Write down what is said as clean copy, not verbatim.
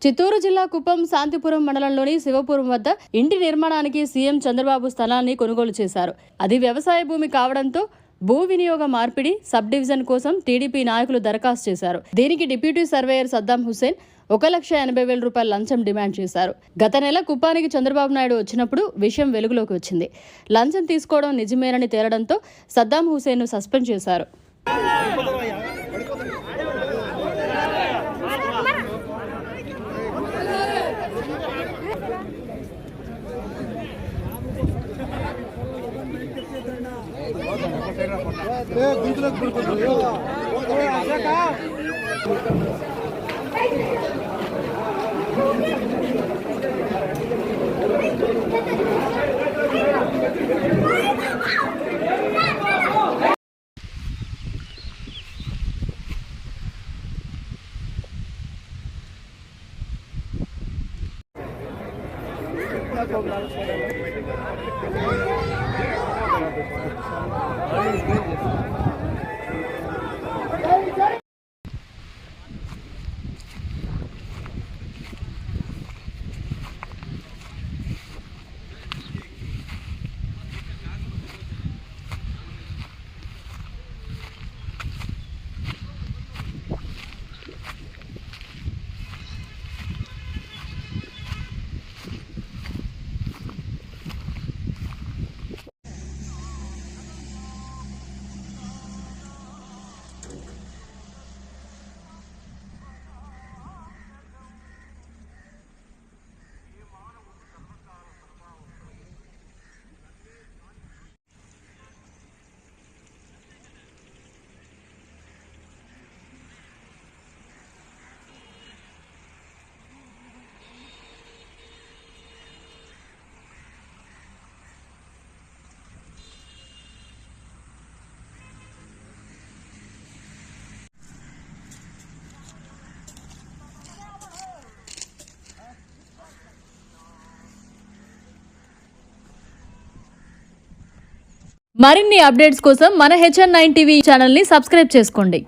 చిత్తూరు జిల్లా కుప్పం శాంతిపురం మండలంలోని శివపురం వద్ద ఇంటి నిర్మాణానికి సీఎం చంద్రబాబు స్థలాన్ని కొనుగోలు చేశారు. అది వ్యవసాయ భూమి కావడంతో భూ వినియోగ మార్పిడి సబ్ డివిజన్ కోసం టీడీపీ నాయకులు దరఖాస్తు చేశారు. దీనికి డిప్యూటీ సర్వేయర్ సద్దాం హుస్సేన్ 1,80,000 రూపాయల లంచం డిమాండ్ చేశారు. గత నెల కుప్పానికి చంద్రబాబు నాయుడు వచ్చినప్పుడు విషయం వెలుగులోకి వచ్చింది. లంచం తీసుకోవడం నిజమేనని తేలడంతో సద్దాం హుస్సేన్ను సస్పెండ్ చేశారు. మరిన్ని అప్డేట్స్ కోసం మన HN9 టీవీ ఛానల్ని సబ్స్క్రైబ్ చేసుకోండి.